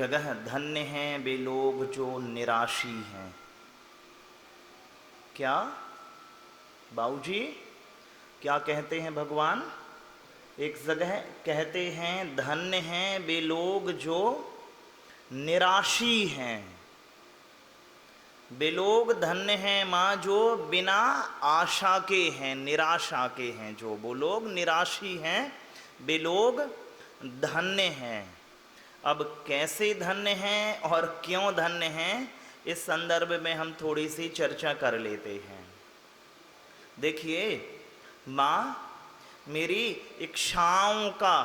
जगह धन्य हैं वे लोग जो निराशी हैं। क्या बाबूजी क्या कहते हैं भगवान? एक जगह कहते हैं धन्य हैं वे लोग जो निराशी हैं। वे लोग धन्य हैं माँ जो बिना आशा के हैं, निराशा के हैं। जो वो लोग निराशी हैं वे लोग धन्य हैं। अब कैसे धन्य हैं और क्यों धन्य हैं, इस संदर्भ में हम थोड़ी सी चर्चा कर लेते हैं। देखिए माँ, मेरी इच्छाओं का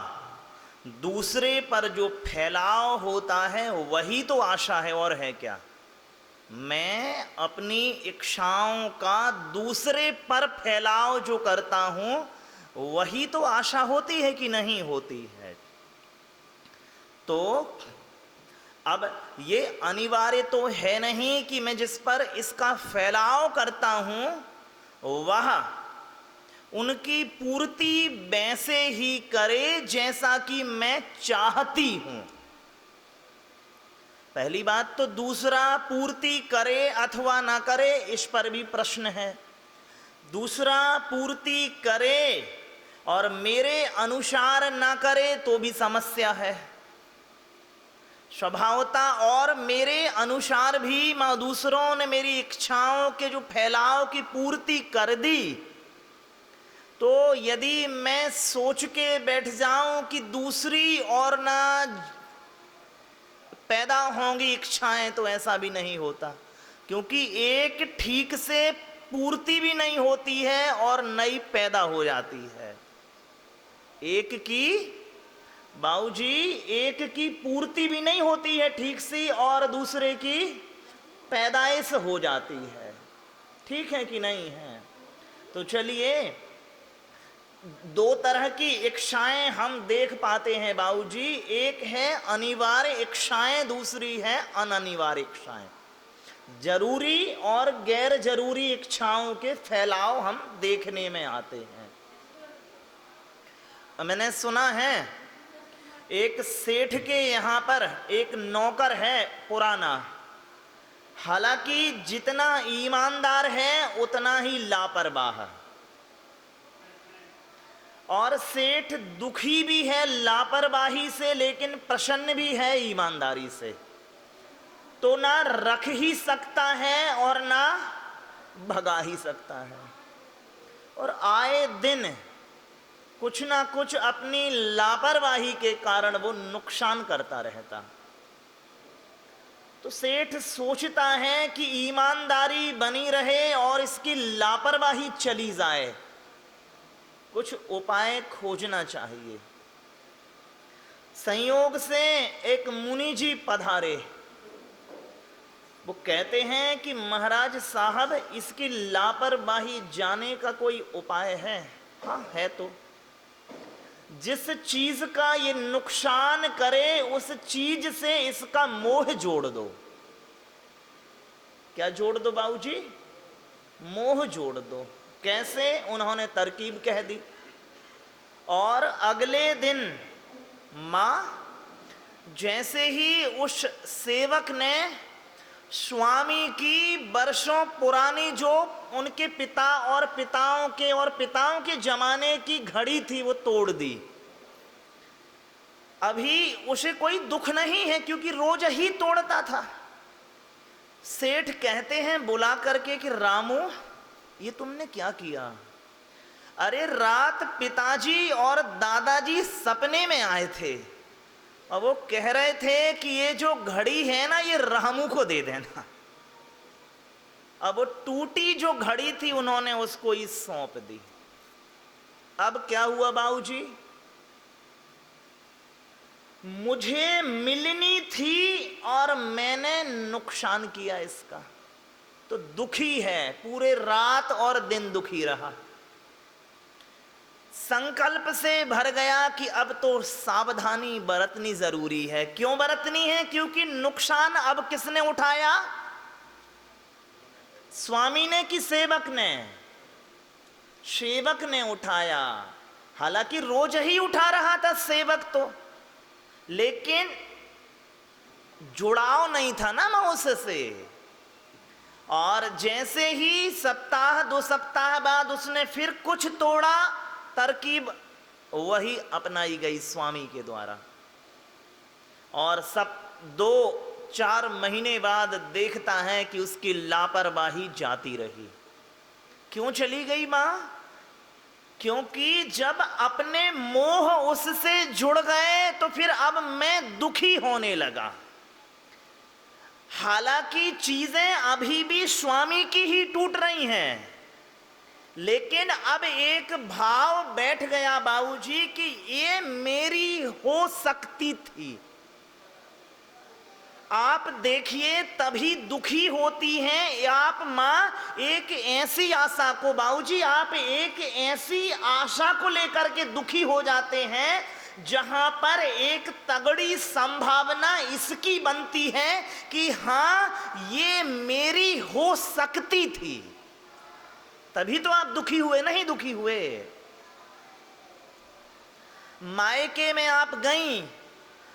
दूसरे पर जो फैलाव होता है वही तो आशा है, और है क्या? मैं अपनी इच्छाओं का दूसरे पर फैलाव जो करता हूँ वही तो आशा होती है कि नहीं होती है? तो अब ये अनिवार्य तो है नहीं कि मैं जिस पर इसका फैलाव करता हूँ वह उनकी पूर्ति वैसे ही करे जैसा कि मैं चाहती हूँ। पहली बात तो दूसरा पूर्ति करे अथवा ना करे इस पर भी प्रश्न है। दूसरा पूर्ति करे और मेरे अनुसार ना करे तो भी समस्या है स्वभावता। और मेरे अनुसार भी दूसरों ने मेरी इच्छाओं के जो फैलाव की पूर्ति कर दी, तो यदि मैं सोच के बैठ जाऊं कि दूसरी और ना पैदा होंगी इच्छाएं, तो ऐसा भी नहीं होता, क्योंकि एक ठीक से पूर्ति भी नहीं होती है और नई पैदा हो जाती है। एक की बाबूजी, एक की पूर्ति भी नहीं होती है ठीक से और दूसरे की पैदाइश हो जाती है। ठीक है कि नहीं है? तो चलिए, दो तरह की इच्छाएं हम देख पाते हैं बाबूजी। एक है अनिवार्य इच्छाएं, दूसरी है अननिवार्य इच्छाएं। जरूरी और गैर जरूरी इच्छाओं के फैलाव हम देखने में आते हैं। मैंने सुना है एक सेठ के यहाँ पर एक नौकर है पुराना, हालांकि जितना ईमानदार है उतना ही लापरवाह है। और सेठ दुखी भी है लापरवाही से, लेकिन प्रसन्न भी है ईमानदारी से। तो ना रख ही सकता है और ना भगा ही सकता है, और आए दिन कुछ ना कुछ अपनी लापरवाही के कारण वो नुकसान करता रहता। तो सेठ सोचता है कि ईमानदारी बनी रहे और इसकी लापरवाही चली जाए, कुछ उपाय खोजना चाहिए। संयोग से एक मुनि जी पधारे। वो कहते हैं कि महाराज साहब, इसकी लापरवाही जाने का कोई उपाय है? हाँ है। तो जिस चीज का ये नुकसान करे उस चीज से इसका मोह जोड़ दो। क्या जोड़ दो बाबूजी? मोह जोड़ दो। कैसे? उन्होंने तरकीब कह दी। और अगले दिन मां, जैसे ही उस सेवक ने स्वामी की वर्षों पुरानी जो उनके पिता और पिताओं के जमाने की घड़ी थी वो तोड़ दी। अभी उसे कोई दुख नहीं है क्योंकि रोज ही तोड़ता था। सेठ कहते हैं बुला करके कि रामू, ये तुमने क्या किया? अरे रात पिताजी और दादाजी सपने में आए थे और वो कह रहे थे कि ये जो घड़ी है ना, ये रामू को दे देना। अब वो टूटी जो घड़ी थी उन्होंने उसको ही सौंप दी। अब क्या हुआ बाबूजी? मुझे मिलनी थी और मैंने नुकसान किया इसका। तो दुखी है, पूरे रात और दिन दुखी रहा। संकल्प से भर गया कि अब तो सावधानी बरतनी जरूरी है। क्यों बरतनी है? क्योंकि नुकसान अब किसने उठाया? स्वामी ने कि सेवक ने? सेवक ने उठाया। हालांकि रोज ही उठा रहा था सेवक तो, लेकिन जुड़ाव नहीं था ना माउस से। और जैसे ही सप्ताह 2 सप्ताह बाद उसने फिर कुछ तोड़ा, तरकीब वही अपनाई गई स्वामी के द्वारा। और सब 2-4 महीने बाद देखता है कि उसकी लापरवाही जाती रही। क्यों चली गई मां? क्योंकि जब अपने मोह उससे जुड़ गए तो फिर अब मैं दुखी होने लगा। हालांकि चीजें अभी भी स्वामी की ही टूट रही हैं, लेकिन अब एक भाव बैठ गया बाबूजी कि ये मेरी हो सकती थी। आप देखिए तभी दुखी होती हैं आप माँ एक ऐसी आशा को, बाबूजी आप एक ऐसी आशा को लेकर के दुखी हो जाते हैं जहां पर एक तगड़ी संभावना इसकी बनती है कि हाँ ये मेरी हो सकती थी। तभी तो आप दुखी हुए, नहीं दुखी हुए। मायके में आप गईं,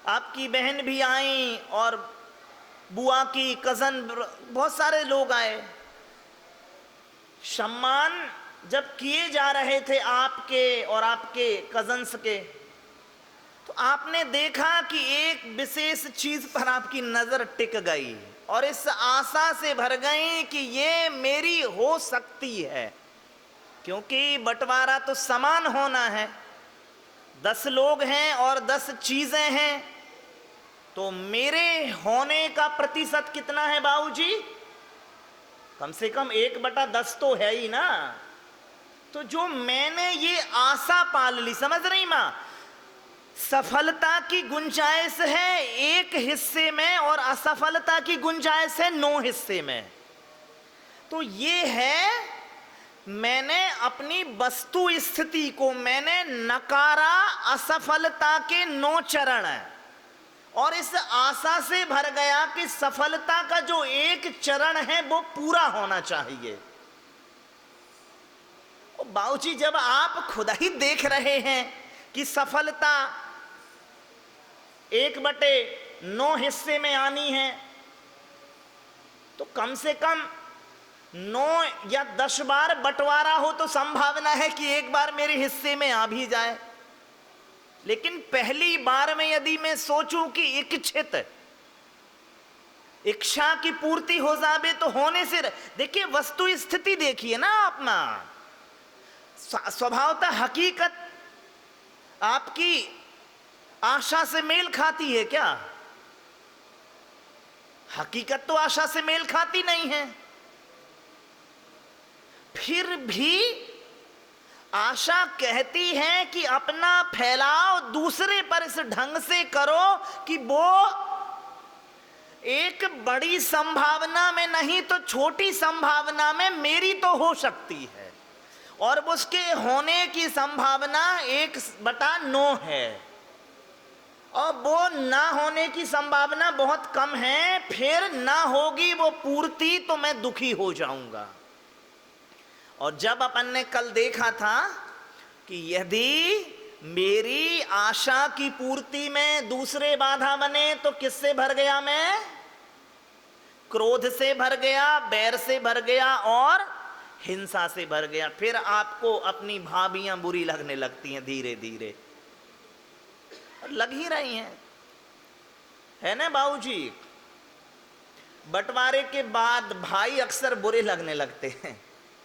आपकी बहन भी आई और बुआ की कजन, बहुत सारे लोग आए। सम्मान जब किए जा रहे थे आपके और आपके कजन्स के, तो आपने देखा कि एक विशेष चीज पर आपकी नजर टिक गई और इस आशा से भर गई कि ये मेरी हो सकती है। क्योंकि बंटवारा तो समान होना है, 10 लोग हैं और 10 चीजें हैं, तो मेरे होने का प्रतिशत कितना है बाबूजी? कम से कम 1/10 तो है ही ना। तो जो मैंने ये आशा पाल ली, समझ रही मां, सफलता की गुंजाइश है 1 हिस्से में और असफलता की गुंजाइश है 9 हिस्से में। तो ये है, मैंने अपनी वस्तु स्थिति को मैंने नकारा असफलता के 9 चरण है और इस आशा से भर गया कि सफलता का जो 1 चरण है वो पूरा होना चाहिए। बाबूजी जब आप खुद ही देख रहे हैं कि सफलता 1/9 हिस्से में आनी है, तो कम से कम 9 या 10 बार बंटवारा हो तो संभावना है कि एक बार मेरे हिस्से में आ भी जाए। लेकिन पहली बार में यदि मैं सोचूं कि इच्छित इच्छा की पूर्ति हो जावे तो होने से, देखिए वस्तु स्थिति देखिए ना अपना, स्वभावतः हकीकत आपकी आशा से मेल खाती है क्या? हकीकत तो आशा से मेल खाती नहीं है। फिर भी आशा कहती है कि अपना फैलाव दूसरे पर इस ढंग से करो कि वो एक बड़ी संभावना में नहीं तो छोटी संभावना में मेरी तो हो सकती है, और उसके होने की संभावना 1/9 है और वो ना होने की संभावना बहुत कम है। फिर ना होगी वो पूर्ति तो मैं दुखी हो जाऊंगा। और जब अपन ने कल देखा था कि यदि मेरी आशा की पूर्ति में दूसरे बाधा बने तो किससे भर गया मैं? क्रोध से भर गया, बैर से भर गया और हिंसा से भर गया। फिर आपको अपनी भाभियां बुरी लगने लगती हैं धीरे धीरे, और लग ही रही हैं, है ना बाबूजी? बंटवारे के बाद भाई अक्सर बुरे लगने लगते हैं।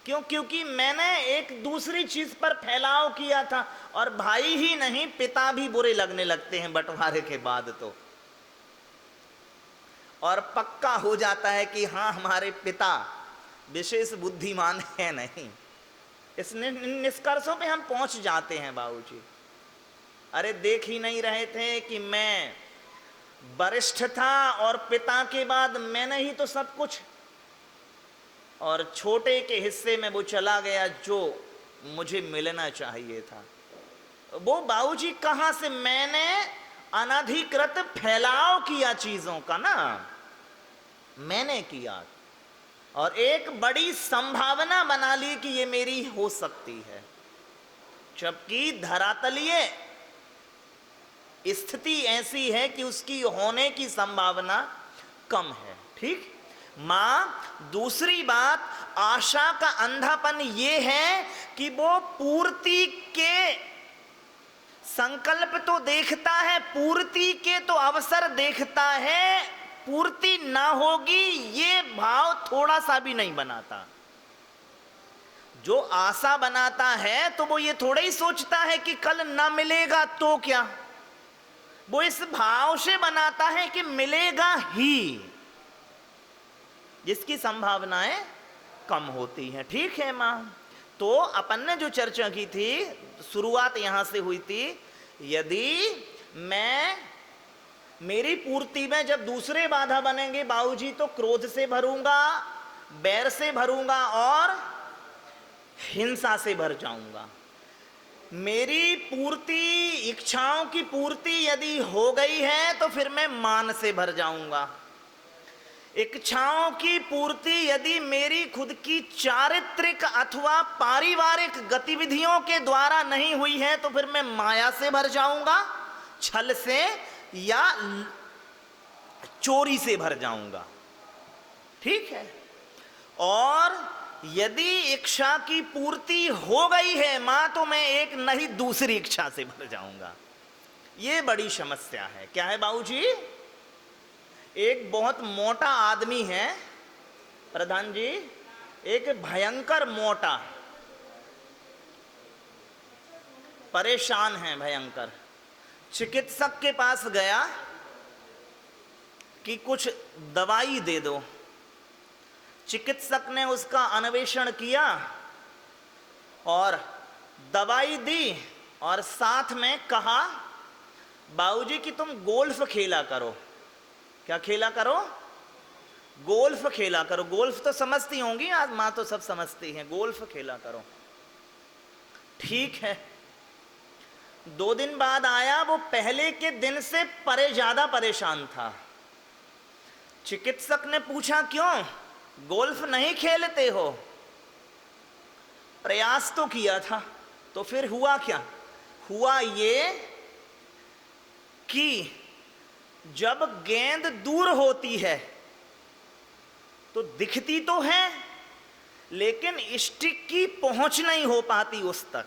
क्यों? क्योंकि मैंने एक दूसरी चीज पर फैलाव किया था, और भाई ही नहीं पिता भी बुरे लगने लगते हैं बंटवारे के बाद तो। और पक्का हो जाता है कि हाँ हमारे पिता विशेष बुद्धिमान है नहीं। इस निष्कर्षों पे हम पहुंच जाते हैं बाबूजी। अरे देख ही नहीं रहे थे कि मैं वरिष्ठ था और पिता के बाद मैंने ही तो सब कुछ, और छोटे के हिस्से में वो चला गया जो मुझे मिलना चाहिए था। वो बाबूजी कहां से? मैंने अनधिकृत फैलाव किया चीजों का ना, मैंने किया, और एक बड़ी संभावना बना ली कि ये मेरी हो सकती है। जबकि धरातलीय स्थिति ऐसी है कि उसकी होने की संभावना कम है। ठीक। मां, दूसरी बात, आशा का अंधापन ये है कि वो पूर्ति के संकल्प तो देखता है, पूर्ति के तो अवसर देखता है, पूर्ति ना होगी ये भाव थोड़ा सा भी नहीं बनाता। जो आशा बनाता है तो वो ये थोड़ा ही सोचता है कि कल ना मिलेगा तो क्या, वो इस भाव से बनाता है कि मिलेगा ही, जिसकी संभावनाएं कम होती हैं। ठीक है मां। तो अपन ने जो चर्चा की थी, शुरुआत यहां से हुई थी, यदि मैं मेरी पूर्ति में जब दूसरे बाधा बनेंगे बाबूजी तो क्रोध से भरूंगा, बैर से भरूंगा और हिंसा से भर जाऊंगा। मेरी पूर्ति, इच्छाओं की पूर्ति यदि हो गई है तो फिर मैं मान से भर जाऊंगा। इच्छाओं की पूर्ति यदि मेरी खुद की चारित्रिक अथवा पारिवारिक गतिविधियों के द्वारा नहीं हुई है तो फिर मैं माया से भर जाऊंगा, छल से या चोरी से भर जाऊंगा। ठीक है। और यदि इच्छा की पूर्ति हो गई है मां तो मैं एक नहीं दूसरी इच्छा से भर जाऊंगा। ये बड़ी समस्या है। क्या है बाबूजी? एक बहुत मोटा आदमी है प्रधान जी, एक भयंकर मोटा, परेशान है भयंकर। चिकित्सक के पास गया कि कुछ दवाई दे दो। चिकित्सक ने उसका अन्वेषण किया और दवाई दी और साथ में कहा बाबूजी कि तुम गोल्फ खेला करो। क्या खेला करो? गोल्फ खेला करो। गोल्फ तो समझती होंगी, आज मां तो सब समझती हैं। गोल्फ खेला करो। ठीक है। 2 दिन बाद आया, वो पहले के दिन से ज्यादा परेशान था। चिकित्सक ने पूछा क्यों गोल्फ नहीं खेलते हो? प्रयास तो किया था। तो फिर हुआ क्या? हुआ ये कि जब गेंद दूर होती है तो दिखती तो है लेकिन स्टिक की पहुंच नहीं हो पाती उस तक,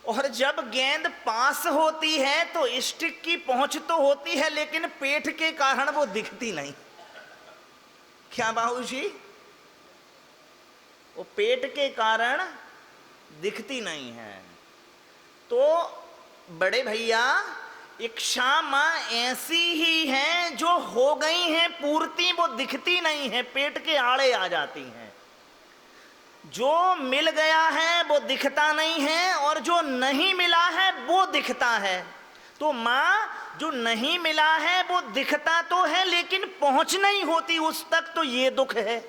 और जब गेंद पास होती है तो स्टिक की पहुंच तो होती है लेकिन पेट के कारण वो दिखती नहीं। क्या बाबूजी? वो पेट के कारण दिखती नहीं है। तो बड़े भैया, इच्छा मां ऐसी ही हैं जो हो गई हैं पूर्ति, वो दिखती नहीं है, पेट के आड़े आ जाती हैं। जो मिल गया है वो दिखता नहीं है और जो नहीं मिला है वो दिखता है। तो मां, जो नहीं मिला है वो दिखता तो है लेकिन पहुंच नहीं होती उस तक, तो ये दुख है।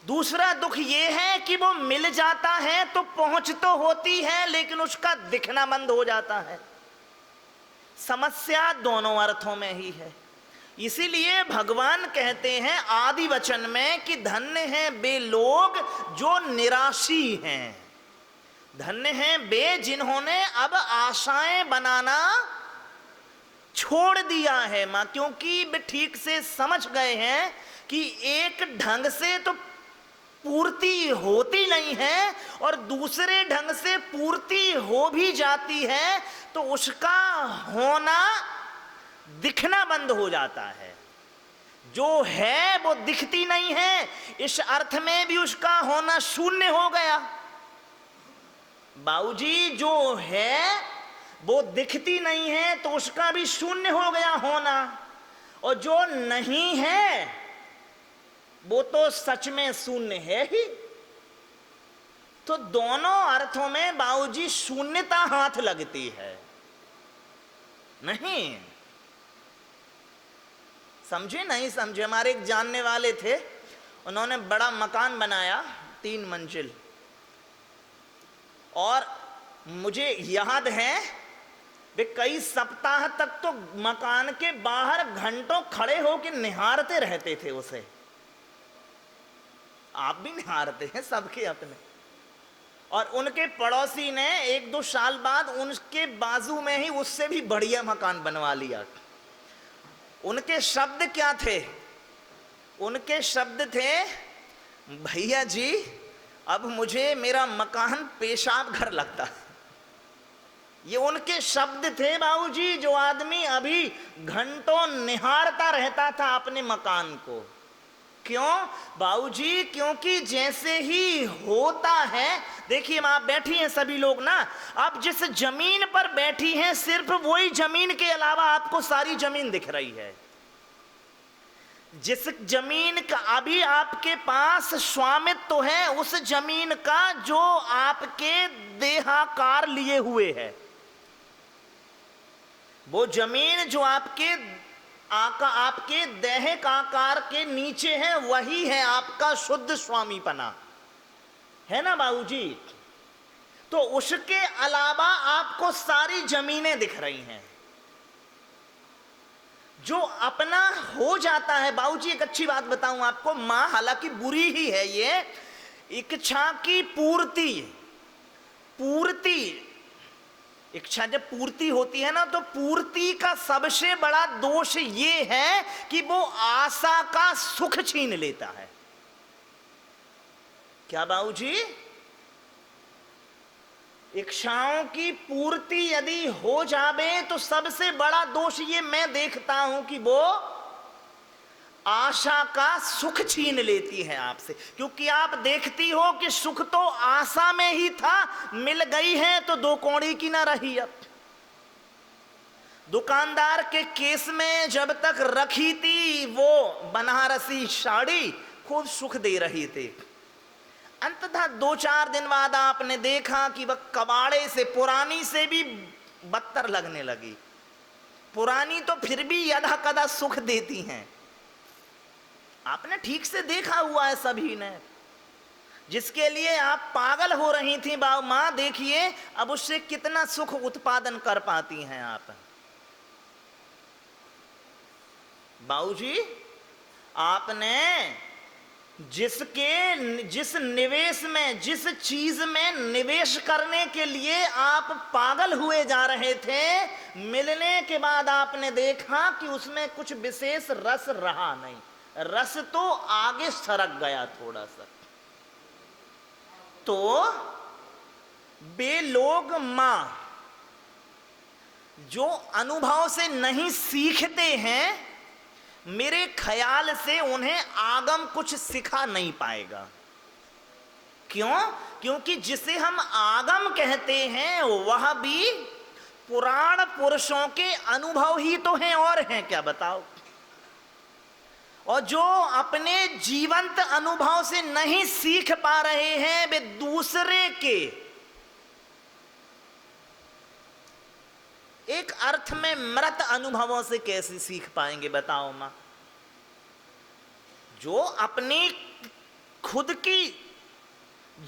दूसरा दुख ये है कि वो मिल जाता है तो पहुंच तो होती है लेकिन उसका दिखना बंद हो जाता है। समस्या दोनों अर्थों में ही है। इसीलिए भगवान कहते हैं आदि वचन में कि धन्य हैं वे लोग जो निराशी हैं। धन्य हैं वे जिन्होंने अब आशाएं बनाना छोड़ दिया है मां, क्योंकि वे ठीक से समझ गए हैं कि एक ढंग से तो पूर्ति होती नहीं है और दूसरे ढंग से पूर्ति हो भी जाती है तो उसका होना दिखना बंद हो जाता है। जो है वो दिखती नहीं है, इस अर्थ में भी उसका होना शून्य हो गया। बाबूजी, जो है वो दिखती नहीं है तो उसका भी शून्य हो गया होना, और जो नहीं है वो तो सच में शून्य है ही। तो दोनों अर्थों में बाबूजी शून्यता हाथ लगती है। नहीं समझे? नहीं समझे? हमारे एक जानने वाले थे, उन्होंने बड़ा मकान बनाया 3 मंजिल, और मुझे याद है वे कई सप्ताह तक तो मकान के बाहर घंटों खड़े होकर निहारते रहते थे उसे। आप भी निहारते हैं सबके अपने। और उनके पड़ोसी ने 1-2 साल बाद उनके बाजू में ही उससे भी बढ़िया मकान बनवा लिया। उनके शब्द क्या थे? उनके शब्द थे, भैया जी अब मुझे मेरा मकान पेशाब घर लगता है। ये उनके शब्द थे बाबूजी, जो आदमी अभी घंटों निहारता रहता था अपने मकान को। क्यों बाबूजी? क्योंकि जैसे ही होता है, देखिए आप बैठी हैं सभी लोग ना, आप जिस जमीन पर बैठी हैं सिर्फ वही जमीन के अलावा आपको सारी जमीन दिख रही है। जिस जमीन का अभी आपके पास स्वामित्व है, उस जमीन का जो आपके देहाकार लिए हुए है, वो जमीन जो आपके आपके देह का आकार के नीचे है, वही है आपका शुद्ध स्वामीपना, है ना बाबूजी? तो उसके अलावा आपको सारी जमीनें दिख रही हैं। जो अपना हो जाता है बाबूजी, एक अच्छी बात बताऊं आपको, मां हालांकि बुरी ही है, ये इच्छा की पूर्ति इच्छा जब पूर्ति होती है ना, तो पूर्ति का सबसे बड़ा दोष ये है कि वो आशा का सुख छीन लेता है। क्या बाबूजी? इच्छाओं की पूर्ति यदि हो जावे तो सबसे बड़ा दोष ये मैं देखता हूं कि वो आशा का सुख छीन लेती है आपसे। क्योंकि आप देखती हो कि सुख तो आशा में ही था, मिल गई है तो 2 कौड़ी की ना रही। अब दुकानदार के केस में जब तक रखी थी वो बनारसी साड़ी खूब सुख दे रही थी, अंततः 2-4 दिन बाद आपने देखा कि वह कबाड़े से, पुरानी से भी बदतर लगने लगी। पुरानी तो फिर भी यदा कदा सुख देती हैं, आपने ठीक से देखा हुआ है सभी ने। जिसके लिए आप पागल हो रही थी मां, देखिए अब उससे कितना सुख उत्पादन कर पाती हैं आप। बाबूजी आपने जिस निवेश में, जिस चीज में निवेश करने के लिए आप पागल हुए जा रहे थे, मिलने के बाद आपने देखा कि उसमें कुछ विशेष रस रहा नहीं, रस तो आगे सरक गया थोड़ा सा। तो वे लोग मां जो अनुभव से नहीं सीखते हैं, मेरे ख्याल से उन्हें आगम कुछ सिखा नहीं पाएगा। क्यों? क्योंकि जिसे हम आगम कहते हैं वह भी पुराण पुरुषों के अनुभव ही तो हैं, और हैं क्या बताओ? और जो अपने जीवंत अनुभव से नहीं सीख पा रहे हैं, वे दूसरे के एक अर्थ में मृत अनुभवों से कैसे सीख पाएंगे बताओ मां? जो अपनी खुद की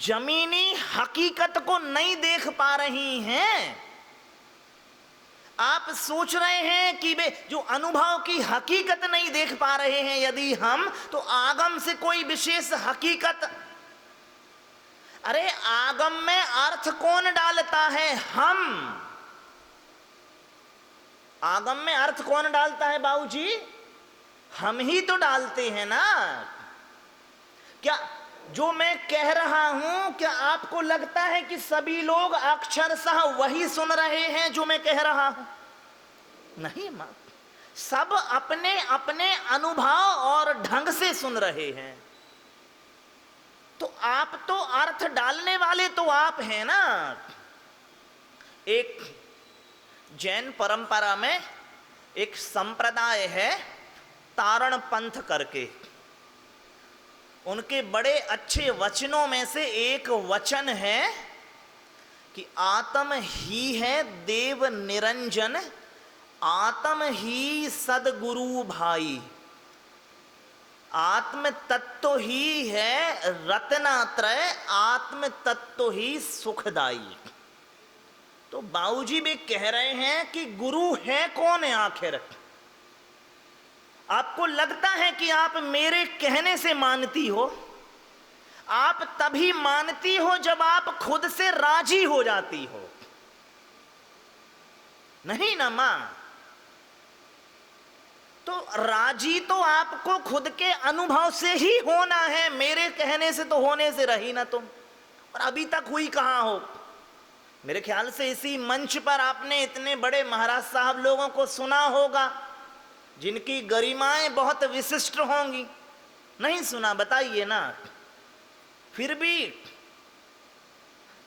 जमीनी हकीकत को नहीं देख पा रही हैं, आप सोच रहे हैं कि वे जो अनुभव की हकीकत नहीं देख पा रहे हैं यदि हम, तो आगम से कोई विशेष हकीकत, अरे आगम में अर्थ कौन डालता है? हम। आगम में अर्थ कौन डालता है बाबूजी? हम ही तो डालते हैं ना। क्या जो मैं कह रहा हूं, क्या आपको लगता है कि सभी लोग अक्षरशः वही सुन रहे हैं जो मैं कह रहा हूं? नहीं मां, सब अपने अपने अनुभव और ढंग से सुन रहे हैं। तो आप तो अर्थ डालने वाले तो आप हैं ना। एक जैन परंपरा में एक संप्रदाय है तारण पंथ करके, उनके बड़े अच्छे वचनों में से एक वचन है कि आत्म ही है देव निरंजन, आत्म ही सदगुरु भाई। आत्म तत्व ही है रत्नात्रय, आत्म तत्व ही सुखदाई। तो बाबूजी भी कह रहे हैं कि गुरु है कौन है आखिर? आपको लगता है कि आप मेरे कहने से मानती हो? आप तभी मानती हो जब आप खुद से राजी हो जाती हो, नहीं ना मां? तो राजी तो आपको खुद के अनुभव से ही होना है, मेरे कहने से तो होने से रही ना तुम। और अभी तक हुई कहां हो? मेरे ख्याल से इसी मंच पर आपने इतने बड़े महाराज साहब लोगों को सुना होगा जिनकी गरिमाएं बहुत विशिष्ट होंगी। नहीं सुना? बताइए ना। फिर भी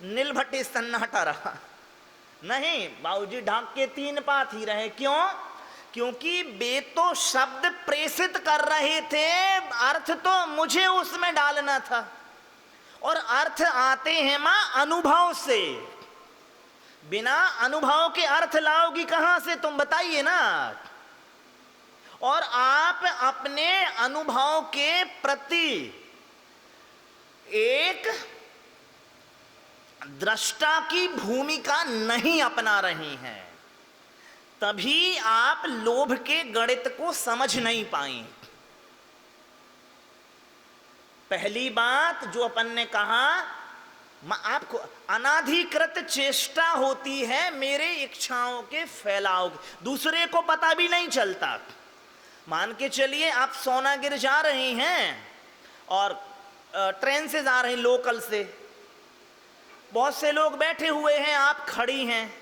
नीलभट्टी सन्नाटा रहा। नहीं, बाबूजी ढाक के 3 पात ही रहे। क्यों? क्योंकि वे तो शब्द प्रेषित कर रहे थे, अर्थ तो मुझे उसमें डालना था। और अर्थ आते हैं मां अनुभव से। बिना अनुभव के अर्थ लाओगी कहां से तुम? बताइए ना। और आप अपने अनुभव के प्रति एक दृष्टा की भूमिका नहीं अपना रही हैं, तभी आप लोभ के गणित को समझ नहीं पाई। पहली बात जो अपन ने कहा, आपको अनाधिकृत चेष्टा होती है मेरे इच्छाओं के फैलाव की, दूसरे को पता भी नहीं चलता। मान के चलिए आप सोनागिर जा रहे हैं और ट्रेन से जा रहे हैं, लोकल से, बहुत से लोग बैठे हुए हैं, आप खड़ी हैं,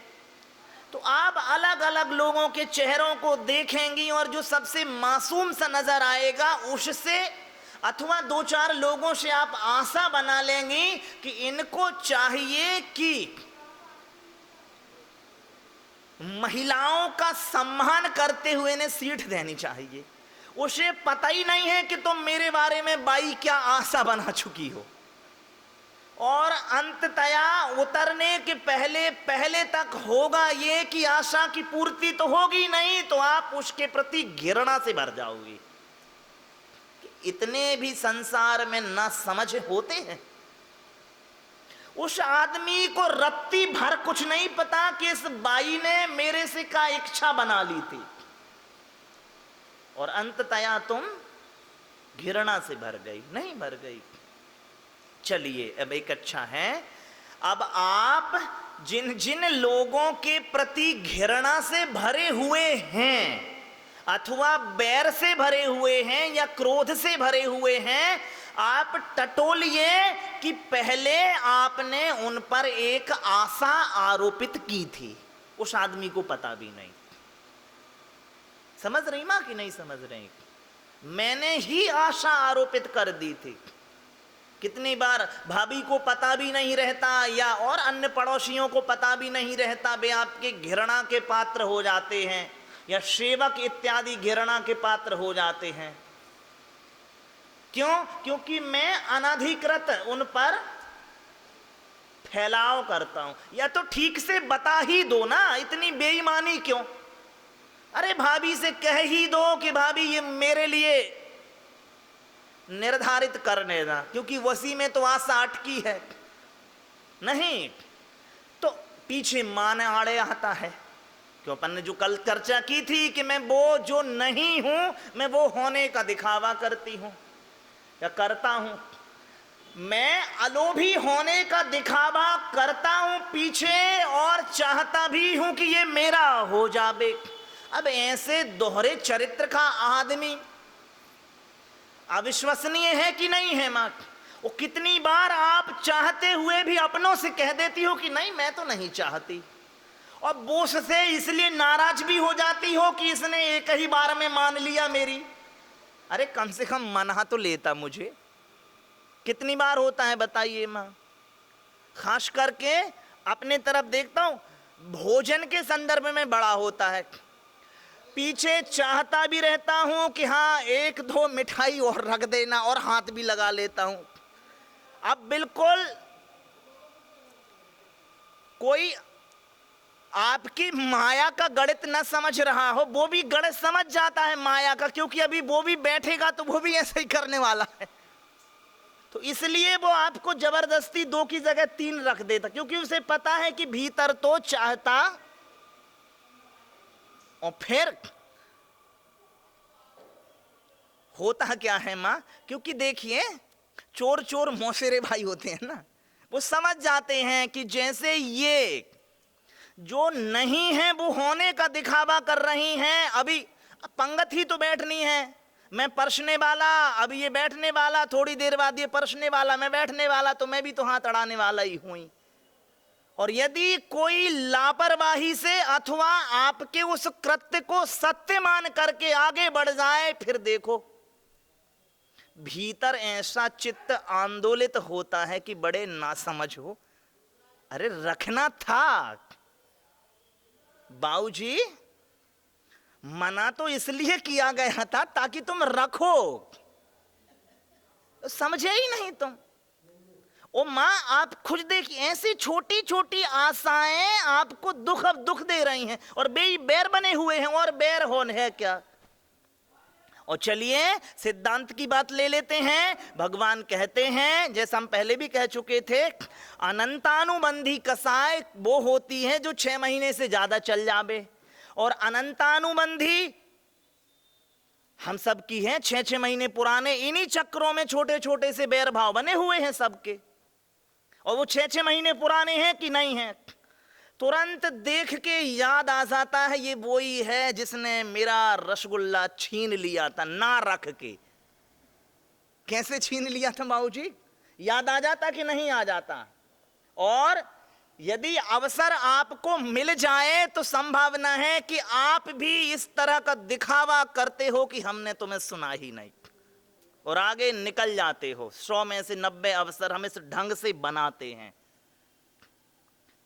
तो आप अलग अलग लोगों के चेहरों को देखेंगी और जो सबसे मासूम सा नजर आएगा उससे अथवा 2-4 लोगों से आप आशा बना लेंगी कि इनको चाहिए कि महिलाओं का सम्मान करते हुए इन्हें सीट देनी चाहिए। उसे पता ही नहीं है कि तुम मेरे बारे में बाई क्या आशा बना चुकी हो। और अंततया उतरने के पहले पहले तक होगा ये कि आशा की पूर्ति तो होगी नहीं, तो आप उसके प्रति घृणा से भर जाओगी। इतने भी संसार में ना समझ होते हैं। उस आदमी को रत्ती भर कुछ नहीं पता कि इस बाई ने मेरे से क्या इच्छा बना ली थी, और अंततया तुम घृणा से भर गई। नहीं भर गई। चलिए अब एक अच्छा है, अब आप जिन जिन लोगों के प्रति घृणा से भरे हुए हैं अथवा बैर से भरे हुए हैं या क्रोध से भरे हुए हैं, आप टटोलिए कि पहले आपने उन पर एक आशा आरोपित की थी, उस आदमी को पता भी नहीं। समझ रही मां कि नहीं समझ रही? मैंने ही आशा आरोपित कर दी थी। कितनी बार भाभी को पता भी नहीं रहता या और अन्य पड़ोसियों को पता भी नहीं रहता, वे आपके घृणा के पात्र हो जाते हैं या सेवक इत्यादि घृणा के पात्र हो जाते हैं। क्यों? क्योंकि मैं अनधिकृत उन पर फैलाव करता हूं। या तो ठीक से बता ही दो ना, इतनी बेईमानी क्यों? अरे भाभी से कह ही दो कि भाभी ये मेरे लिए निर्धारित करने ना, क्योंकि वसी में तो आशा अटकी है। नहीं तो पीछे मान आड़े आता है। क्यों? अपन ने जो कल चर्चा की थी कि मैं वो जो नहीं हूं, मैं वो होने का दिखावा करती हूं या करता हूं। मैं अलोभी होने का दिखावा करता हूं पीछे, और चाहता भी हूं कि ये मेरा हो जावे। अब ऐसे दोहरे चरित्र का आदमी अविश्वसनीय है कि नहीं है मां? वो कितनी बार आप चाहते हुए भी अपनों से कह देती हो कि नहीं मैं तो नहीं चाहती, और बोस से इसलिए नाराज भी हो जाती हो कि इसने एक ही बार में मान लिया मेरी। अरे कम से कम मना तो लेता मुझे। कितनी बार होता है बताइए मां? खास करके अपने तरफ देखता हूं, भोजन के संदर्भ में बड़ा होता है। पीछे चाहता भी रहता हूं कि हाँ 1-2 मिठाई और रख देना, और हाथ भी लगा लेता हूं। अब बिल्कुल कोई आपकी माया का गणित न समझ रहा हो, वो भी गणित समझ जाता है माया का, क्योंकि अभी वो भी बैठेगा तो वो भी ऐसे ही करने वाला है। तो इसलिए वो आपको जबरदस्ती 2 की जगह 3 रख देता, क्योंकि उसे पता है कि भीतर तो चाहता। और फिर होता क्या है मां? क्योंकि देखिए चोर चोर मौसेरे भाई होते हैं ना, वो समझ जाते हैं कि जैसे ये जो नहीं है वो होने का दिखावा कर रही हैं। अभी पंगत ही तो बैठनी है, मैं परसने वाला, अभी ये बैठने वाला, थोड़ी देर बाद ये परसने वाला, मैं बैठने वाला, तो मैं भी तो हाथ अड़ाने वाला ही हूं। और यदि कोई लापरवाही से अथवा आपके उस कृत्य को सत्य मान करके आगे बढ़ जाए, फिर देखो भीतर ऐसा चित्त आंदोलित होता है कि बड़े नासमझ हो। अरे रखना था बाबूजी, मना तो इसलिए किया गया था ताकि तुम रखो, समझे ही नहीं तुम। ओ माँ, आप खुद देखिए, ऐसी छोटी छोटी आशाएं आपको दुख दे रही हैं और बैर बने हुए हैं, और बैर होने है क्या। और चलिए सिद्धांत की बात ले लेते हैं। भगवान कहते हैं, जैसा हम पहले भी कह चुके थे, अनंतानुबंधी कसाय वो होती है जो 6 महीने से ज्यादा चल जावे, और अनंतानुबंधी हम सब की है 6-6 महीने पुराने। इन्हीं चक्रों में छोटे छोटे से बैर भाव बने हुए हैं सबके, और वो 6-6 महीने पुराने हैं कि नहीं हैं, तुरंत देख के याद आ जाता है ये वही है जिसने मेरा रसगुल्ला छीन लिया था ना रख के। कैसे छीन लिया था बाबूजी, याद आ जाता कि नहीं आ जाता। और यदि अवसर आपको मिल जाए तो संभावना है कि आप भी इस तरह का दिखावा करते हो कि हमने तुम्हें सुना ही नहीं, और आगे निकल जाते हो। 100 में से 90 अवसर हम इस ढंग से बनाते हैं।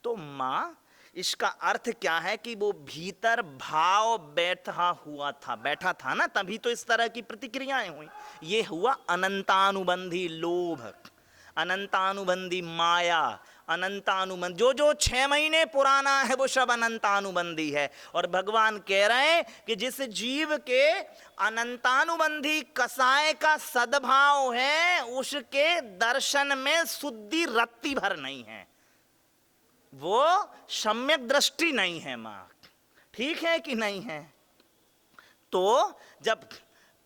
तो मां, इसका अर्थ क्या है कि वो भीतर भाव बैठा था ना, तभी तो इस तरह की प्रतिक्रियाएं हुई। ये हुआ अनंतानुबंधी लोभ, अनंतानुबंधी माया, अनंतानुबंधी जो 6 महीने पुराना है वो सब अनंतानुबंधी है। और भगवान कह रहे हैं कि जिस जीव के अनंतानुबंधी कसाय का सद्भाव है, उसके दर्शन में शुद्धि रत्ती भर नहीं है, वो सम्यक दृष्टि नहीं है मां। ठीक है कि नहीं है। तो जब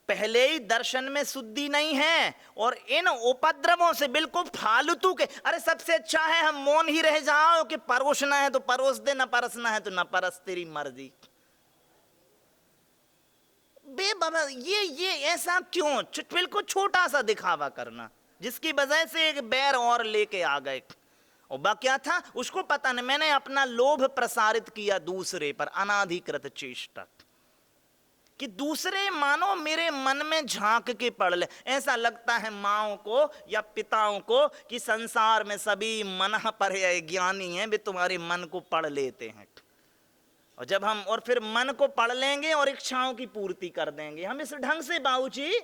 पहले ही दर्शन में शुद्धि नहीं है और इन उपद्रवों से बिल्कुल फालतू के, अरे सबसे अच्छा है हम मौन ही रह जाओ कि परोसना है तो परोस दे, न परसना है तो न परस, तेरी मर्जी। बे बाबा, ये ऐसा क्यों बिल्कुल छोटा सा दिखावा करना, जिसकी वजह से एक बैर और लेके आ गए। और बा क्या था उसको पता नहीं, मैंने अपना लोभ प्रसारित किया दूसरे पर, अनाधिकृत चेष्टा, कि दूसरे मानो मेरे मन में झांक के पढ़ ले। ऐसा लगता है माओं को या पिताओं को कि संसार में सभी मन पर ज्ञानी हैं, वे तुम्हारे मन को पढ़ लेते हैं। और जब हम और फिर मन को पढ़ लेंगे और इच्छाओं की पूर्ति कर देंगे। हम इस ढंग से बाबूजी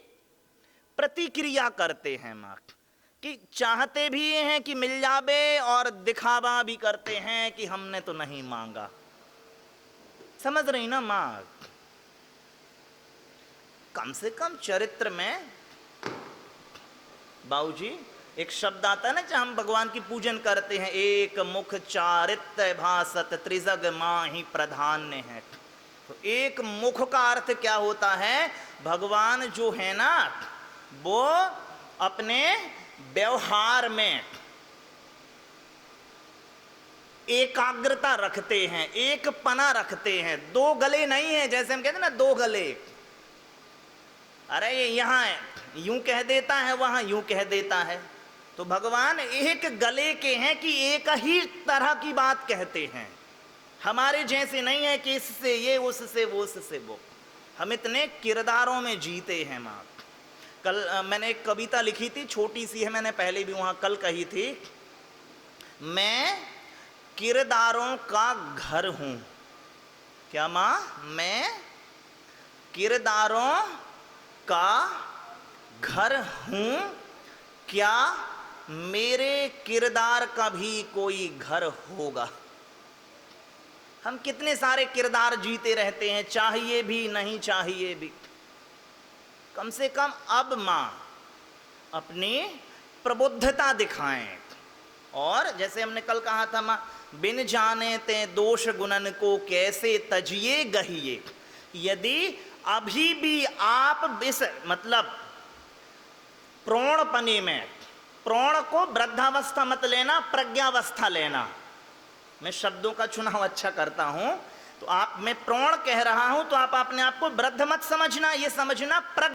प्रतिक्रिया करते हैं मां, कि चाहते भी हैं कि मिल जावे और दिखावा भी करते हैं कि हमने तो नहीं मांगा। समझ रही ना मां। कम से कम चरित्र में बाबूजी एक शब्द आता है ना, जब हम भगवान की पूजन करते हैं, एक मुख चारित्र भासत त्रिजग माही प्रधान्य है। तो एक मुख का अर्थ क्या होता है, भगवान जो है ना वो अपने व्यवहार में एकाग्रता रखते हैं, एक पना रखते हैं, दो गले नहीं है। जैसे हम कहते हैं ना दो गले, अरे ये यहाँ यूं कह देता है, वहां यूं कह देता है। तो भगवान एक गले के हैं कि एक ही तरह की बात कहते हैं, हमारे जैसे नहीं है कि इससे ये, उससे वो, उससे वो। हम इतने किरदारों में जीते हैं मां। कल मैंने एक कविता लिखी थी, छोटी सी है, मैंने पहले भी वहां कल कही थी, मैं किरदारों का घर हूं। क्या मां? मैं किरदारों का घर हूं, क्या मेरे किरदार का भी कोई घर होगा? हम कितने सारे किरदार जीते रहते हैं, चाहिए भी नहीं चाहिए भी। कम से कम अब मां अपनी प्रबुद्धता दिखाएं। और जैसे हमने कल कहा था मां, बिन जाने ते दोष गुणन को कैसे तजिए गहिए। यदि अभी भी आप इस मतलब प्रोणपने में प्रौढ़ को वृद्धावस्था मत लेना, प्रज्ञावस्था लेना। मैं शब्दों का चुनाव अच्छा करता हूं, तो आप, मैं प्रौढ़ कह रहा हूं तो आप अपने आप को वृद्ध मत समझना, ये समझना